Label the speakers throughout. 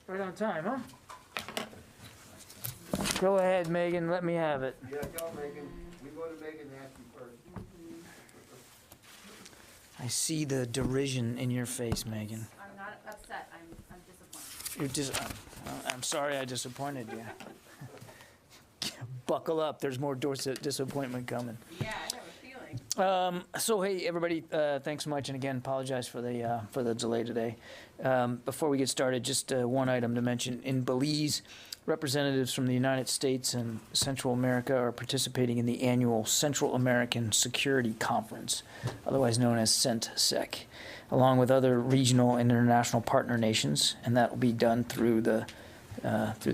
Speaker 1: Right on time, huh? Go ahead, Megan. Let me have it.
Speaker 2: Yeah, go, Megan. We go to Megan Nasty first.
Speaker 1: I see the derision in your face, Megan.
Speaker 3: I'm not upset. I'm disappointed.
Speaker 1: I'm sorry I disappointed you. Buckle up. There's more disappointment coming.
Speaker 3: Yeah, I have a feeling.
Speaker 1: So hey, everybody, thanks so much, and again, apologize for the delay today. Before we get started, just one item to mention: in Belize, representatives from the United States and Central America are participating in the annual Central American Security Conference, otherwise known as CENTSEC, along with other regional and international partner nations, and that will be done through the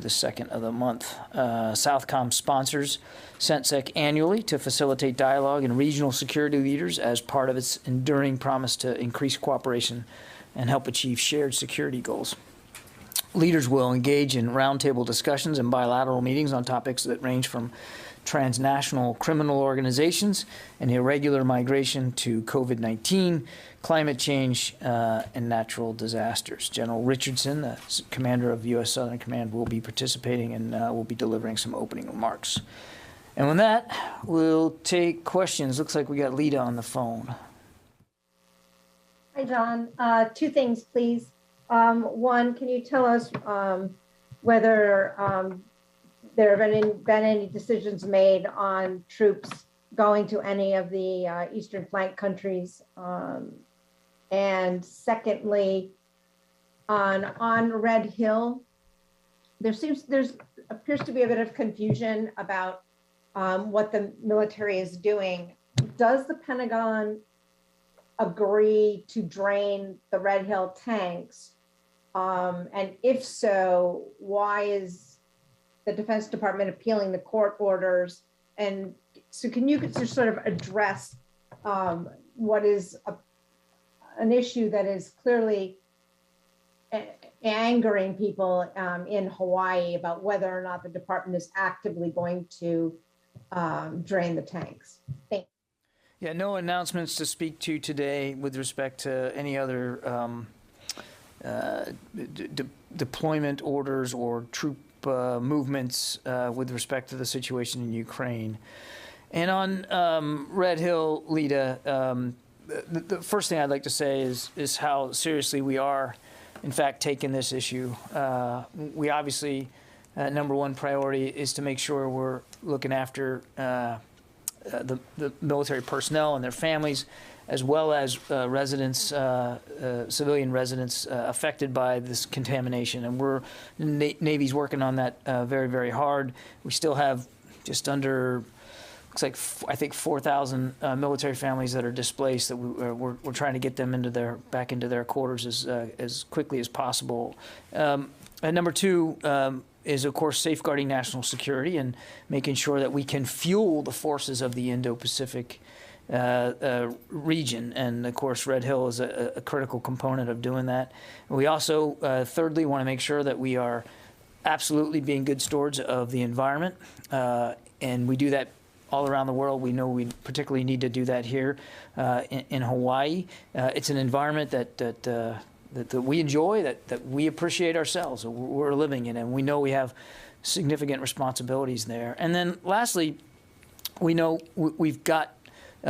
Speaker 1: second of the month. Southcom sponsors CENTSEC annually to facilitate dialogue and regional security leaders as part of its enduring promise to increase cooperation and help achieve shared security goals. Leaders will engage in roundtable discussions and bilateral meetings on topics that range from transnational criminal organizations and irregular migration to COVID-19, climate change, and natural disasters. General Richardson, the commander of U.S. Southern Command, will be participating and will be delivering some opening remarks. And with that, we'll take questions. Looks like we got Lita on the phone.
Speaker 4: Hi, John. Two things, please. One, can you tell us whether there have been any decisions made on troops going to any of the Eastern flank countries? And secondly, on Red Hill, there appears to be a bit of confusion about what the military is doing. Does the Pentagon agree to drain the Red Hill tanks? And if so, why is the Defense Department appealing the court orders? And so can you just sort of address what is an issue that is clearly angering people in Hawaii about whether or not the department is actively going to drain the tanks? Thanks.
Speaker 1: Yeah, no announcements to speak to today with respect to any other deployment orders or troop movements with respect to the situation in Ukraine. And on Red Hill, Lita, the first thing I'd like to say is how seriously we are, in fact, taking this issue. We obviously, number one priority is to make sure we're looking after the military personnel and their families, as well as residents, civilian residents affected by this contamination. And Navy's working on that very, very hard. We still have just under, looks like, I think 4,000 military families that are displaced that we're trying to get them back into their quarters as quickly as possible. And number two, is, of course, safeguarding national security and making sure that we can fuel the forces of the Indo-Pacific region. And, of course, Red Hill is a critical component of doing that. We also, thirdly, want to make sure that we are absolutely being good stewards of the environment. And we do that all around the world. We know we particularly need to do that here in Hawaii. It's an environment that we enjoy, that we appreciate ourselves, that we're living in, and we know we have significant responsibilities there. And then lastly, we know we've got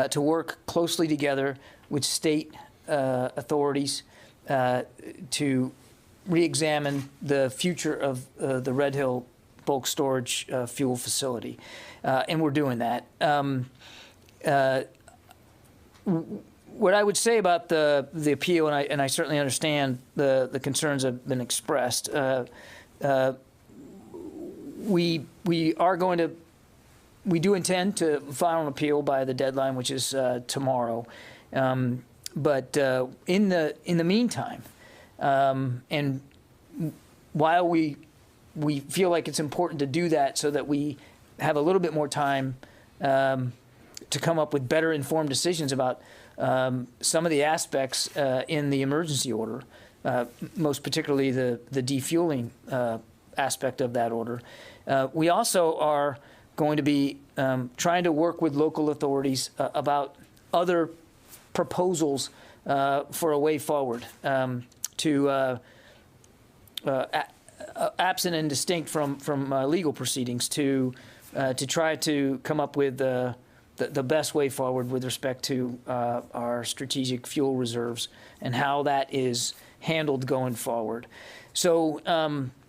Speaker 1: to work closely together with state authorities to re-examine the future of the Red Hill bulk storage fuel facility. And we're doing that. What I would say about the appeal, and I certainly understand the concerns that have been expressed, we do intend to file an appeal by the deadline, which is tomorrow. But in the meantime, and while we feel like it's important to do that so that we have a little bit more time to come up with better informed decisions about some of the aspects in the emergency order, most particularly the defueling aspect of that order. We also are going to be trying to work with local authorities about other proposals for a way forward to absent and distinct from legal proceedings to try to come up with the best way forward with respect to our strategic fuel reserves and how that is handled going forward. So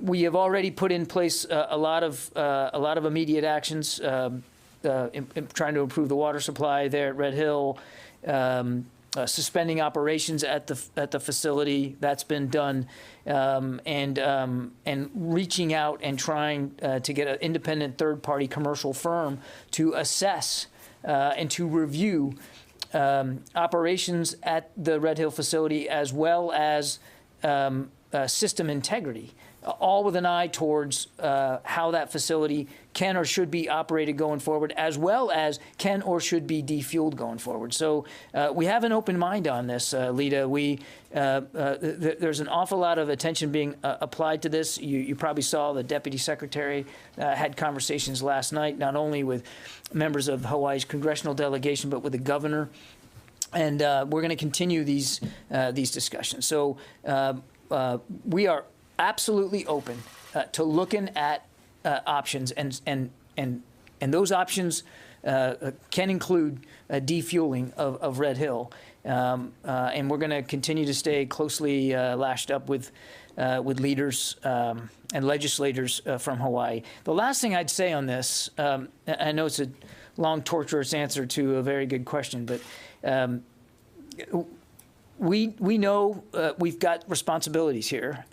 Speaker 1: we have already put in place a lot of immediate actions, trying to improve the water supply there at Red Hill, suspending operations at the facility. That's been done, and reaching out and trying to get an independent third-party commercial firm to assess and to review operations at the Red Hill facility, as well as system integrity, all with an eye towards how that facility can or should be operated going forward, as well as can or should be defueled going forward. So we have an open mind on this, Lita. There's an awful lot of attention being applied to this. You probably saw the Deputy Secretary had conversations last night, not only with members of Hawaii's congressional delegation, but with the governor. And we're going to continue these discussions. So we are absolutely open to looking at options, and those options can include defueling of Red Hill, and we're going to continue to stay closely lashed up with leaders and legislators from Hawaii. The last thing I'd say on this, I know it's a long, torturous answer to a very good question, but we know we've got responsibilities here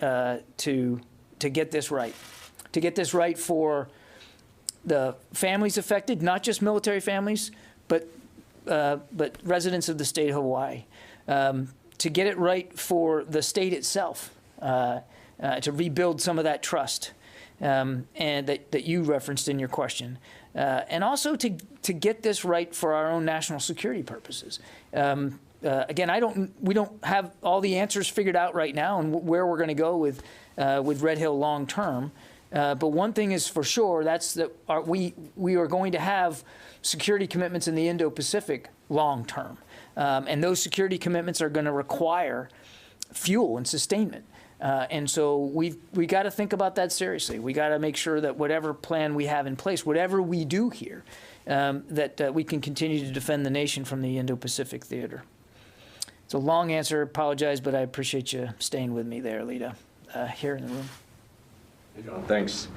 Speaker 1: to get this right. To get this right for the families affected, not just military families, but residents of the state of Hawaii. To get it right for the state itself, to rebuild some of that trust, and that you referenced in your question, and also to get this right for our own national security purposes. Again, we don't have all the answers figured out right now and where we're going to go with Red Hill long term. But one thing is for sure, that's that we are going to have security commitments in the Indo-Pacific long term. And those security commitments are going to require fuel and sustainment. And so we got to think about that seriously. We got to make sure that whatever plan we have in place, whatever we do here, that we can continue to defend the nation from the Indo-Pacific theater. It's a long answer, apologize, but I appreciate you staying with me there, Lita, here in the room.
Speaker 5: Hey, John, thanks.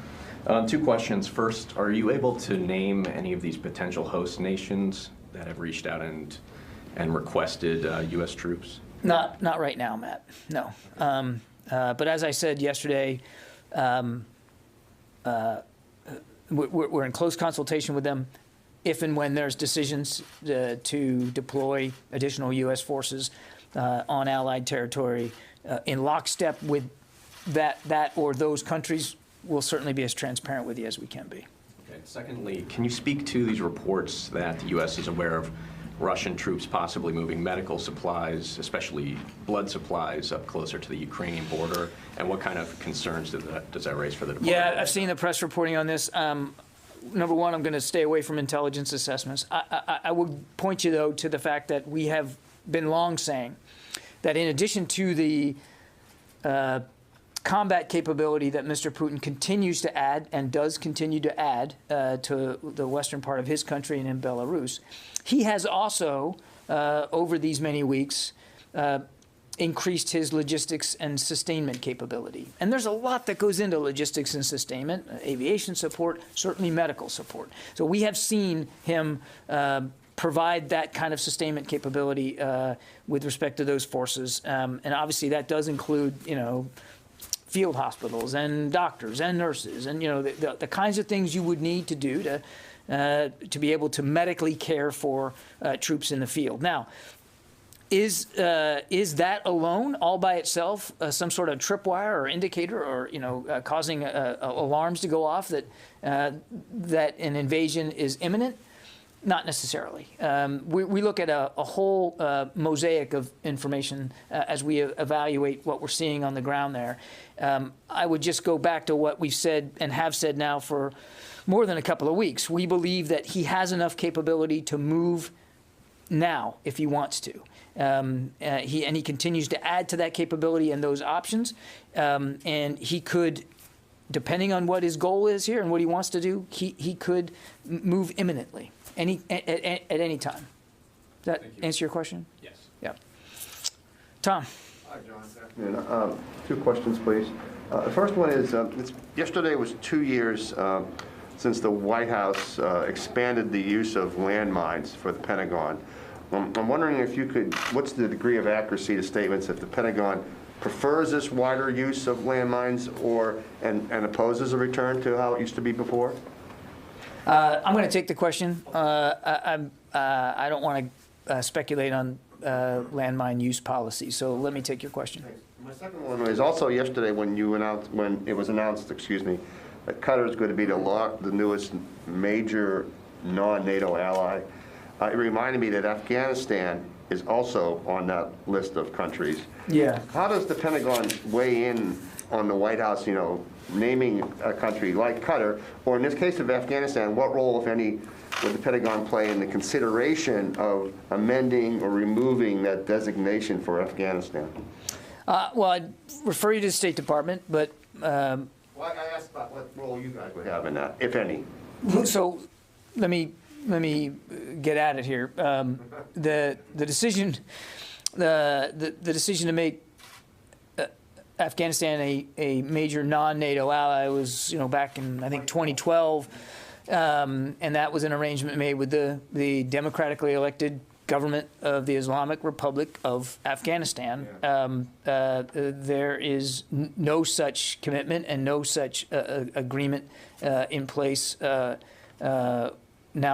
Speaker 5: 2 questions. First, are you able to name any of these potential host nations that have reached out and requested U.S. troops?
Speaker 1: Not right now, Matt, no. But as I said yesterday, we're in close consultation with them. If and when there's decisions to deploy additional U.S. forces on Allied territory in lockstep with that or those countries, we'll certainly be as transparent with you as we can be.
Speaker 5: Okay. Secondly, can you speak to these reports that the U.S. is aware of Russian troops possibly moving medical supplies, especially blood supplies, up closer to the Ukrainian border, and what kind of concerns does that raise for the department?
Speaker 1: Yeah, I've seen the press reporting on this. Number one, I'm going to stay away from intelligence assessments. I would point you, though, to the fact that we have been long saying that in addition to the combat capability that Mr. Putin continues to add and does continue to add to the western part of his country and in Belarus, he has also, over these many weeks, increased his logistics and sustainment capability. And there's a lot that goes into logistics and sustainment, aviation support, certainly medical support. So we have seen him provide that kind of sustainment capability with respect to those forces. And obviously that does include, field hospitals and doctors and nurses and, the kinds of things you would need to do to be able to medically care for troops in the field. Now, is that alone, all by itself, some sort of tripwire or indicator, or causing alarms to go off that an invasion is imminent? Not necessarily. We look at a whole mosaic of information as we evaluate what we're seeing on the ground there. I would just go back to what we've said and have said now for more than a couple of weeks. We believe that he has enough capability to move now if he wants to. He continues to add to that capability and those options, and he could depending on what his goal is here and what he wants to do, he could move imminently, at any time. Does that answer your question?
Speaker 5: Yes.
Speaker 1: Yeah. Tom.
Speaker 2: Hi, John. Good afternoon. Two questions, please. The first one is, yesterday was 2 years since the White House expanded the use of landmines for the Pentagon. I'm wondering if you could, what's the degree of accuracy to statements if the Pentagon prefers this wider use of landmines and opposes a return to how it used to be before?
Speaker 1: I'm going to take the question. I don't want to speculate on landmine use policy, so let me take your question.
Speaker 2: Thanks. My second one is also yesterday when it was announced, that Qatar is going to be the newest major non-NATO ally. It reminded me that Afghanistan is also on that list of countries.
Speaker 1: Yeah.
Speaker 2: How does the Pentagon weigh in on the White House, naming a country like Qatar, or in this case of Afghanistan, what role, if any, would the Pentagon play in the consideration of amending or removing that designation for Afghanistan?
Speaker 1: Well, I'd refer you to the State Department, but...
Speaker 2: Well, I asked about what role you guys would have in that, if any.
Speaker 1: So let me get at it here. The decision to make Afghanistan a major non-NATO ally was, back in, I think, 2012, and that was an arrangement made with the democratically elected government of the Islamic Republic of Afghanistan. There is no such commitment and no such agreement in place now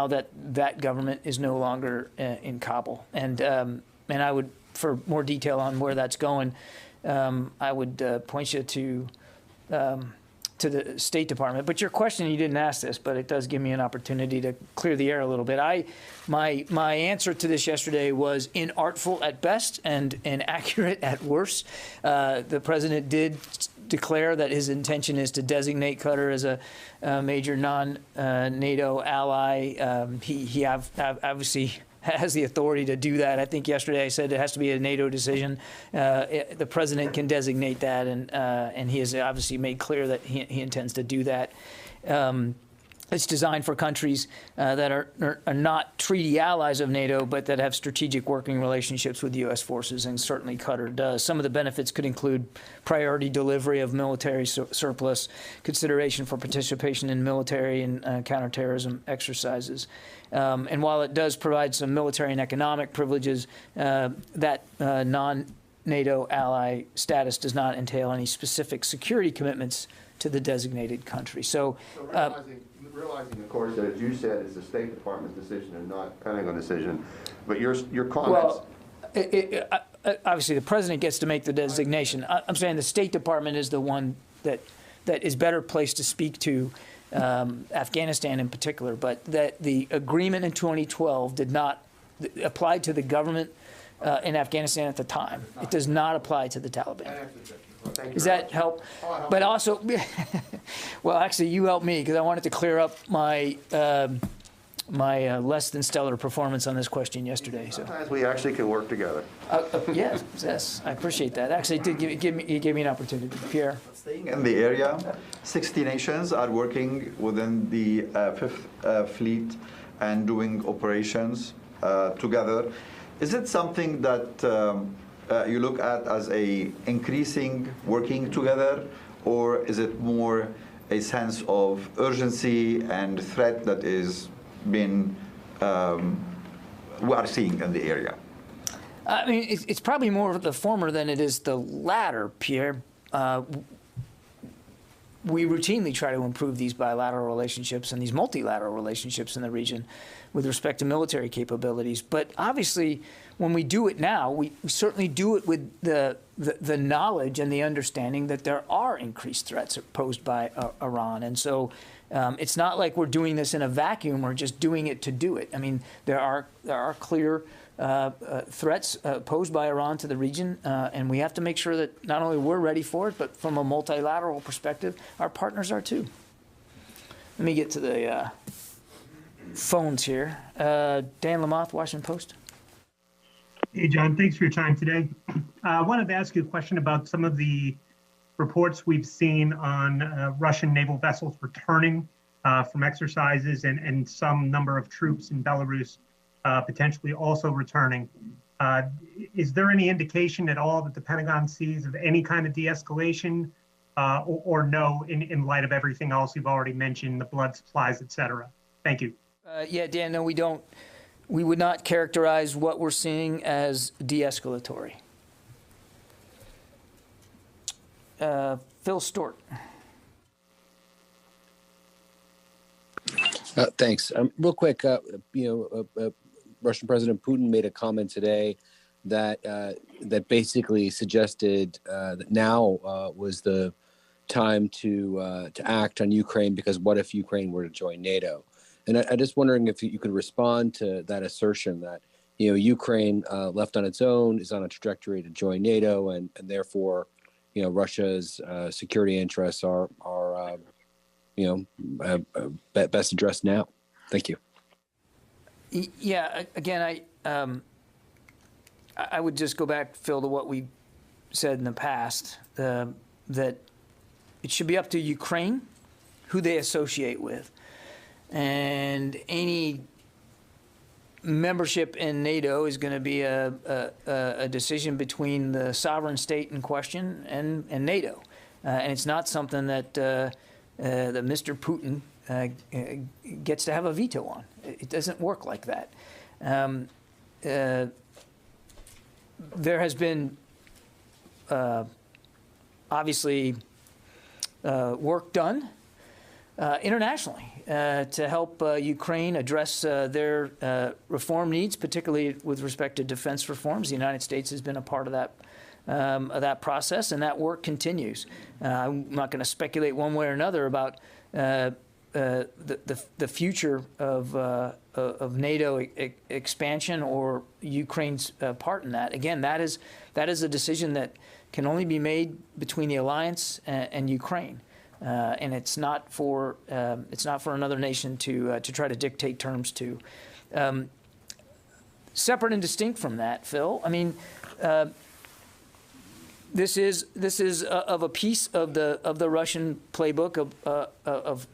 Speaker 1: that government is no longer in Kabul. And I would, for more detail on where that's going, I would point you to the State Department. But your question, you didn't ask this, but it does give me an opportunity to clear the air a little bit. My answer to this yesterday was inartful at best and inaccurate at worst. The president did declare that his intention is to designate Qatar as a major non-NATO ally. He obviously has the authority to do that. I think yesterday I said it has to be a NATO decision. The president can designate that, and he has obviously made clear that he intends to do that. It's designed for countries that are not treaty allies of NATO, but that have strategic working relationships with U.S. forces, and certainly Qatar does. Some of the benefits could include priority delivery of military surplus, consideration for participation in military and counterterrorism exercises. And while it does provide some military and economic privileges, that non-NATO ally status does not entail any specific security commitments to the designated country. So
Speaker 2: realizing, of course, that as you said, it's the State Department's decision and not Pentagon decision, but your comments.
Speaker 1: Well, obviously the president gets to make the designation. I'm saying the State Department is the one that is better placed to speak to Afghanistan in particular, but that the agreement in 2012 did not apply to the government in Afghanistan at the time. It does not apply to the Taliban. Does that help? But also, well, actually, you helped me because I wanted to clear up my less than stellar performance on this question yesterday. So
Speaker 2: sometimes we actually can work together.
Speaker 1: Yes, I appreciate that. Actually, it gave me an opportunity. Pierre?
Speaker 6: Staying in the area, 60 nations are working within the Fifth Fleet and doing operations together. Is it something that you look at as increasing working together, or is it more a sense of urgency and threat that is being we are seeing in the area?
Speaker 1: I mean, it's probably more of the former than it is the latter, Pierre. We routinely try to improve these bilateral relationships and these multilateral relationships in the region with respect to military capabilities. But obviously, when we do it now, we certainly do it with the knowledge and the understanding that there are increased threats posed by Iran. And so it's not like we're doing this in a vacuum. We're just doing it to do it. I mean, there are clear threats posed by Iran to the region, and we have to make sure that not only we're ready for it, but from a multilateral perspective, our partners are too. Let me get to the phones here. Dan Lamothe, Washington Post.
Speaker 7: Hey, John, thanks for your time today. I wanted to ask you a question about some of the reports we've seen on Russian naval vessels returning from exercises and some number of troops in Belarus potentially also returning. Is there any indication at all that the Pentagon sees of any kind of de-escalation or no, in light of everything else you've already mentioned, the blood supplies, et cetera? Thank you.
Speaker 1: Yeah, Dan, no, we don't. We would not characterize what we're seeing as de-escalatory. Phil Stewart.
Speaker 8: Thanks. Real quick, Russian President Putin made a comment today that that basically suggested that now was the time to act on Ukraine, because what if Ukraine were to join NATO? And I just wondering if you could respond to that assertion that Ukraine left on its own is on a trajectory to join NATO, and therefore Russia's security interests are best addressed now. Thank you.
Speaker 1: Yeah, again, I would just go back, Phil, to what we said in the past, that it should be up to Ukraine who they associate with. And any membership in NATO is going to be a decision between the sovereign state in question and NATO. And it's not something that Mr. Putin gets to have a veto on. It doesn't work like that. There has been obviously work done internationally to help Ukraine address their reform needs, particularly with respect to defense reforms. The United States has been a part of that process, and that work continues. I'm not going to speculate one way or another about the future of NATO expansion or Ukraine's part in that. Again, that is a decision that can only be made between the alliance and Ukraine, and it's not for another nation to try to dictate terms to. Separate and distinct from that, Phil, I mean, this is of a piece of the Russian playbook of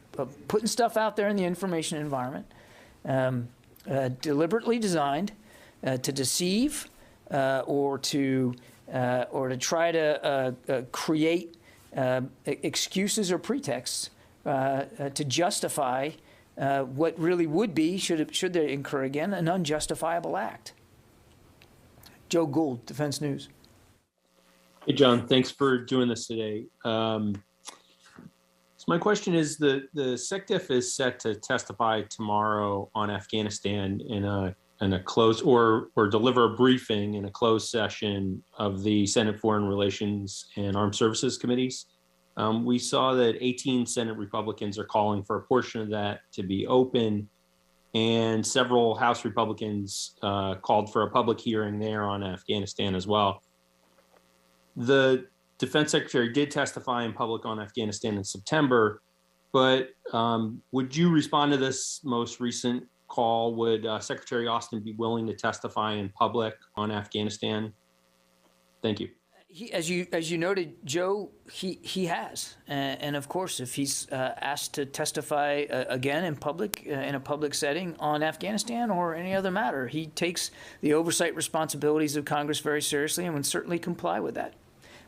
Speaker 1: putting stuff out there in the information environment, deliberately designed to deceive or to try to create excuses or pretexts to justify what really would be, should they incur again, an unjustifiable act. Joe Gould, Defense News.
Speaker 9: Hey, John, thanks for doing this today. So my question is, the SecDef is set to testify tomorrow on Afghanistan in a closed or deliver a briefing in a closed session of the Senate Foreign Relations and Armed Services Committees. We saw that 18 Senate Republicans are calling for a portion of that to be open, and several House Republicans called for a public hearing there on Afghanistan as well. The Defense Secretary did testify in public on Afghanistan in September, but would you respond to this most recent call? Would Secretary Austin be willing to testify in public on Afghanistan? Thank you.
Speaker 1: As you noted, Joe, he has, and of course, if he's asked to testify again in public, in a public setting on Afghanistan or any other matter, he takes the oversight responsibilities of Congress very seriously and would certainly comply with that.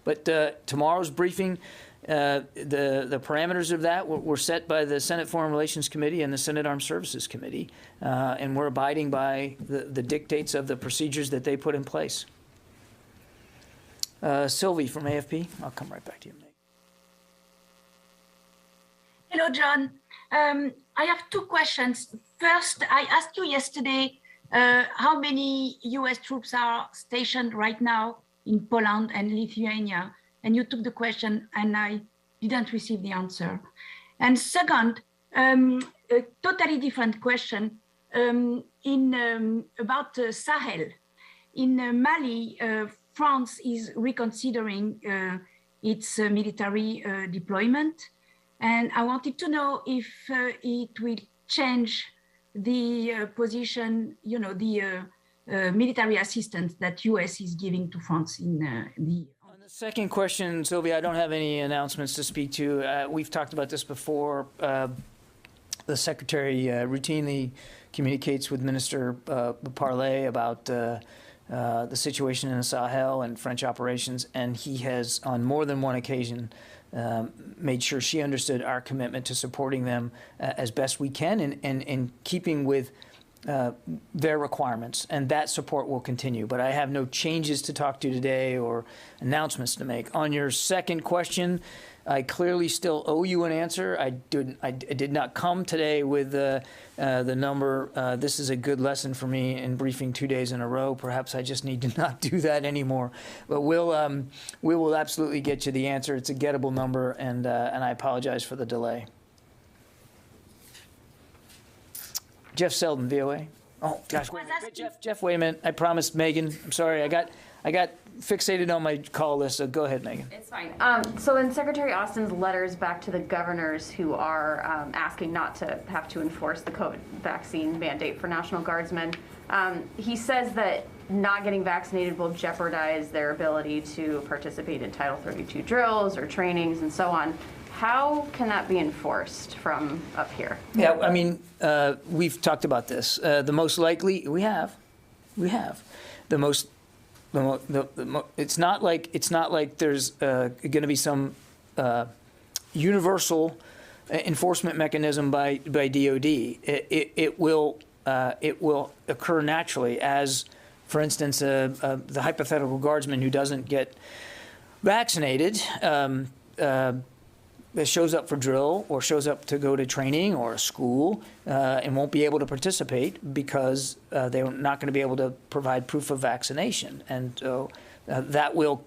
Speaker 1: But tomorrow's briefing, the parameters of that were set by the Senate Foreign Relations Committee and the Senate Armed Services Committee, and we're abiding by the dictates of the procedures that they put in place. Sylvie from AFP, I'll come right back to you.
Speaker 10: Hello, John. I have two questions. First, I asked you yesterday how many U.S. troops are stationed right now in Poland and Lithuania, and you took the question and I didn't receive the answer. And second, a totally different question about Sahel. In Mali, France is reconsidering its military deployment, and I wanted to know if it will change the position, the military assistance that U.S. is giving to France in the...
Speaker 1: Second question, Sylvia, I don't have any announcements to speak to. We've talked about this before. The Secretary routinely communicates with Minister Parley about the situation in the Sahel and French operations, and he has, on more than one occasion, made sure she understood our commitment to supporting them as best we can and in keeping with their requirements, and that support will continue. But I have no changes to talk to today or announcements to make. On your second question, I clearly still owe you an answer. I did not come today with the number. This is a good lesson for me in briefing 2 days in a row. Perhaps I just need to not do that anymore. But we will absolutely get you the answer. It's a gettable number, and I apologize for the delay. Jeff Selden, VOA. Oh gosh, wait a minute. Jeff, wait a minute. I promised Megan. I'm sorry. I got fixated on my call list. So go ahead, Megan.
Speaker 3: It's fine. So in Secretary Austin's letters back to the governors who are asking not to have to enforce the COVID vaccine mandate for National Guardsmen, he says that not getting vaccinated will jeopardize their ability to participate in Title 32 drills or trainings and so on. How can that be enforced from up here?
Speaker 1: Yeah, I mean, we've talked about this. The most likely, we have. It's not like there's going to be some universal enforcement mechanism by DoD. It will occur naturally, as, for instance, the hypothetical guardsman who doesn't get vaccinated shows up for drill or shows up to go to training or a school and won't be able to participate because they're not going to be able to provide proof of vaccination. And so that will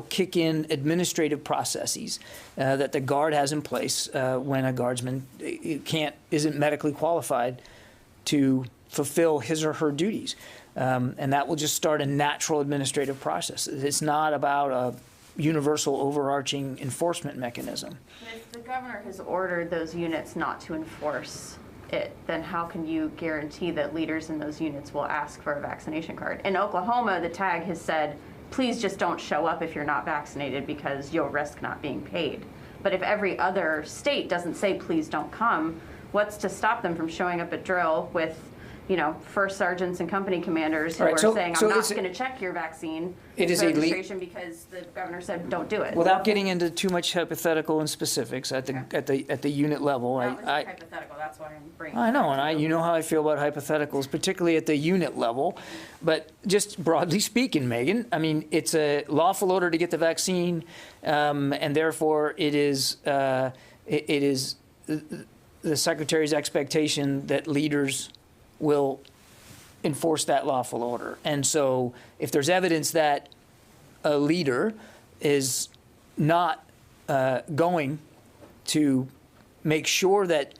Speaker 1: kick in administrative processes that the Guard has in place when a guardsman isn't medically qualified to fulfill his or her duties. And that will just start a natural administrative process. It's not about a universal overarching enforcement mechanism.
Speaker 3: If the governor has ordered those units not to enforce it, then how can you guarantee that leaders in those units will ask for a vaccination card? In Oklahoma, the tag has said, please just don't show up if you're not vaccinated because you'll risk not being paid. But if every other state doesn't say, please don't come, what's to stop them from showing up at drill with, first sergeants and company commanders who are saying, I'm not going to check your vaccine registration because the governor said don't do it.
Speaker 1: Without getting into too much hypothetical and specifics at the unit level,
Speaker 3: hypothetical. That's why I'm bringing.
Speaker 1: I know, and you know how I feel about hypotheticals, particularly at the unit level. But just broadly speaking, Megan, I mean, it's a lawful order to get the vaccine, and therefore it is the Secretary's expectation that leaders will enforce that lawful order. And so if there's evidence that a leader is not going to make sure that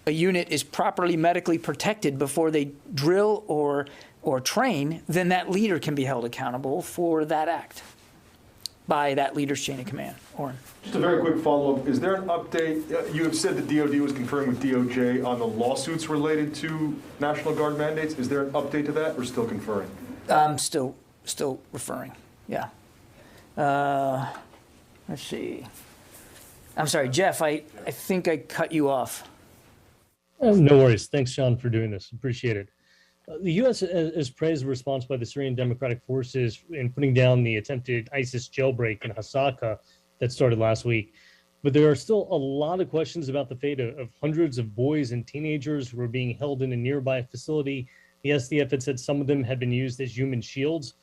Speaker 1: a unit is properly medically protected before they drill or train, then that leader can be held accountable for that act by that leader's chain of command. Oren.
Speaker 11: Just a very quick follow-up. Is there an update? You have said that DOD was conferring with DOJ on the lawsuits related to National Guard mandates. Is there an update to that or still conferring?
Speaker 1: Still referring, yeah. Let's see. I'm sorry, Jeff, I think I cut you off.
Speaker 12: No worries. Thanks, Sean, for doing this. Appreciate it. The U.S. has praised the response by the Syrian Democratic Forces in putting down the attempted ISIS jailbreak in Hasaka that started last week. But there are still a lot of questions about the fate of hundreds of boys and teenagers who are being held in a nearby facility. The SDF had said some of them had been used as human shields.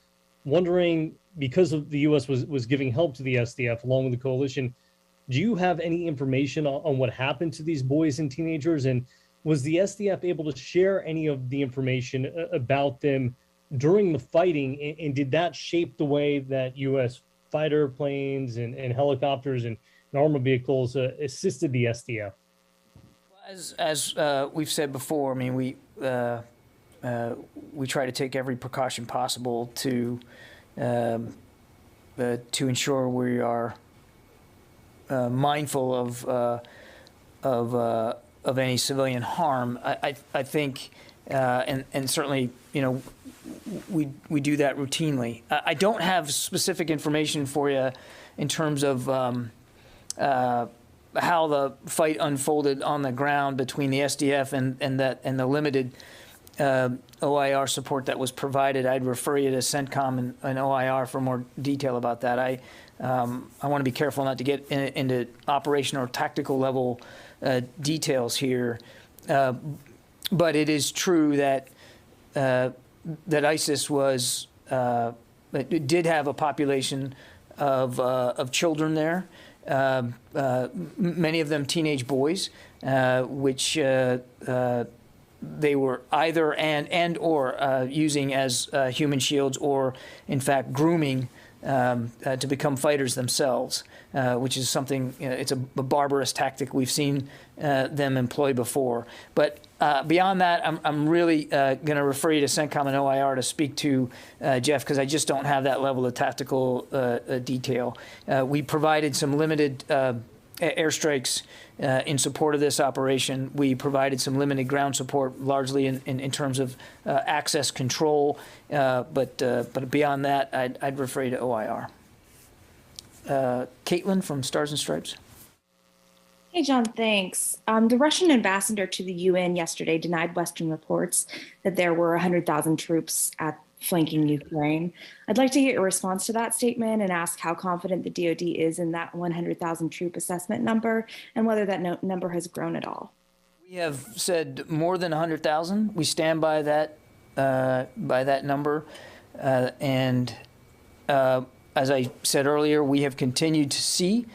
Speaker 12: Wondering, because of the U.S. was giving help to the SDF along with the coalition, do you have any information on what happened to these boys and teenagers? And was the SDF able to share any of the information about them during the fighting? And did that shape the way that U.S. fighter planes and helicopters and armored vehicles assisted the SDF?
Speaker 1: As we've said before, I mean, we try to take every precaution possible to ensure we are mindful of any civilian harm. I think and certainly, we do that routinely. I don't have specific information for you in terms of how the fight unfolded on the ground between the SDF and the limited OIR support that was provided. I'd refer you to CENTCOM and OIR for more detail about that. I want to be careful not to get into operational or tactical level details here, but it is true that ISIS did have a population of children there, many of them teenage boys, which they were either and/or using as human shields, or in fact grooming to become fighters themselves, which is something, it's a barbarous tactic we've seen them employ before. But beyond that, I'm really going to refer you to CENTCOM and OIR to speak to, Jeff, because I just don't have that level of tactical detail. We provided some limited airstrikes in support of this operation. We provided some limited ground support, largely in terms of access control, but beyond that, I'd refer you to OIR. Caitlin from Stars and Stripes.
Speaker 13: Hey, John, thanks. The Russian ambassador to the UN yesterday denied Western reports that there were 100,000 troops flanking Ukraine. I'd like to get your response to that statement and ask how confident the DoD is in that 100,000 troop assessment number and whether that number has grown at all.
Speaker 1: We have said more than 100,000. We stand by that number. And as I said earlier, we have continued to see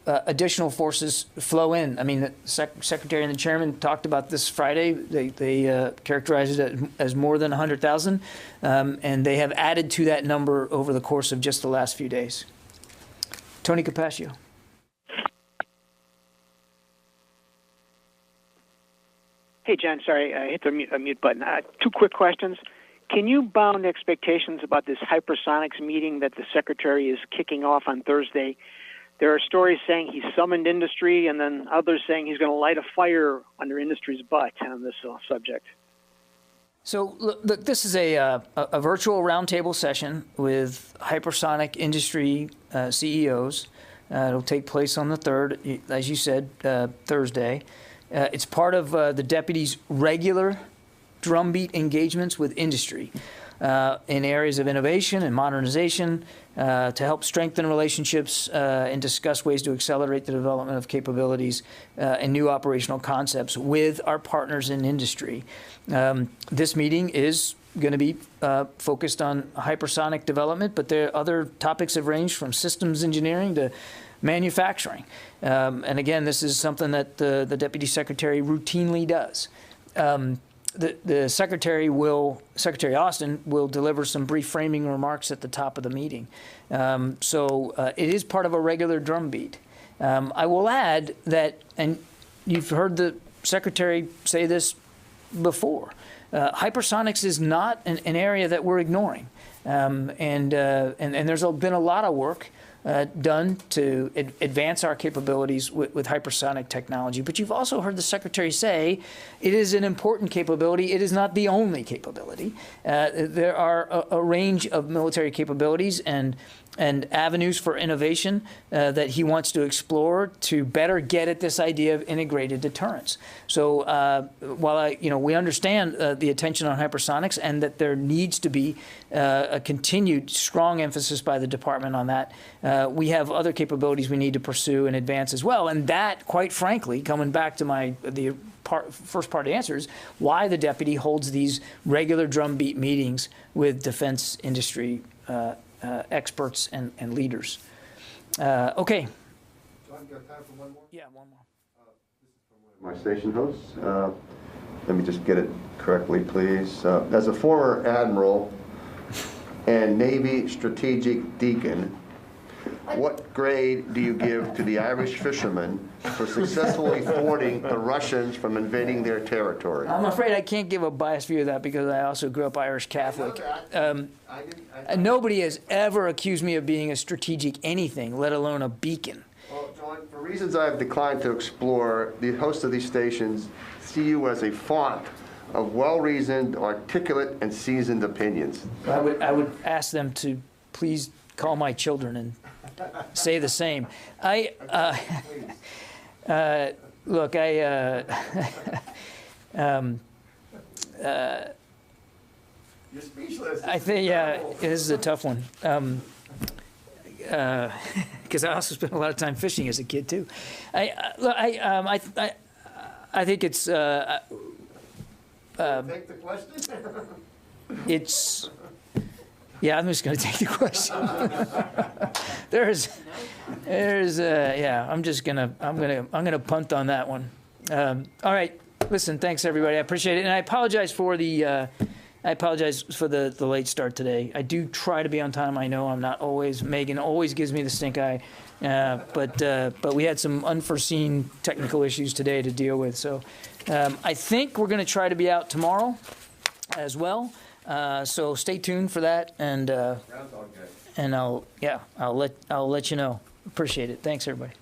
Speaker 1: additional forces flow in. I mean, the Secretary and the Chairman talked about this Friday. They characterized it as more than 100,000, and they have added to that number over the course of just the last few days. Tony Capaccio.
Speaker 14: Hey, John, sorry, I hit the mute button. Two quick questions. Can you bound expectations about this hypersonics meeting that the Secretary is kicking off on Thursday? There are stories saying he summoned industry, and then others saying he's going to light a fire under industry's butt on this subject.
Speaker 1: So, look, this is a virtual roundtable session with hypersonic industry CEOs. It'll take place on the 3rd, as you said, Thursday. It's part of the deputy's regular drumbeat engagements with industry in areas of innovation and modernization, to help strengthen relationships and discuss ways to accelerate the development of capabilities and new operational concepts with our partners in industry. This meeting is going to be focused on hypersonic development, but there are other topics have ranged from systems engineering to manufacturing. And again, this is something that the Deputy Secretary routinely does. The Secretary Austin will deliver some brief framing remarks at the top of the meeting. So it is part of a regular drumbeat. I will add that, and you've heard the Secretary say this before, hypersonics is not an area that we're ignoring. And there's been a lot of work done to advance our capabilities with hypersonic technology. But you've also heard the Secretary say it is an important capability. It is not the only capability. There are a range of military capabilities and avenues for innovation that he wants to explore to better get at this idea of integrated deterrence. So while we understand the attention on hypersonics and that there needs to be a continued strong emphasis by the department on that, we have other capabilities we need to pursue and advance as well. And that, quite frankly, coming back to the first part of the answer, is why the deputy holds these regular drumbeat meetings with defense industry experts and leaders. Okay.
Speaker 2: John, you got time for one more?
Speaker 1: Yeah, one more.
Speaker 2: This is from one of my station hosts. Let me just get it correctly, please. As a former admiral and Navy strategic deacon, what grade do you give to the Irish fishermen for successfully thwarting the Russians from invading their territory?
Speaker 1: I'm afraid I can't give a biased view of that because I also grew up Irish Catholic. Nobody has ever accused me of being a strategic anything, let alone a beacon.
Speaker 2: Well, John, for reasons I have declined to explore, the hosts of these stations see you as a font of well-reasoned, articulate, and seasoned opinions.
Speaker 1: I would ask them to please call my children and say the same. Look,
Speaker 2: You're speechless.
Speaker 1: I think, this is a tough one. Because I also spent a lot of time fishing as a kid too. I think it's.
Speaker 2: Take the question.
Speaker 1: It's. Yeah, I'm just going to take the question. I'm gonna punt on that one. All right, listen, thanks everybody. I appreciate it, and I apologize for the late start today. I do try to be on time. I know I'm not always. Megan always gives me the stink eye, but we had some unforeseen technical issues today to deal with. So I think we're going to try to be out tomorrow as well. So stay tuned for that, and I'll let you know. Appreciate it. Thanks everybody.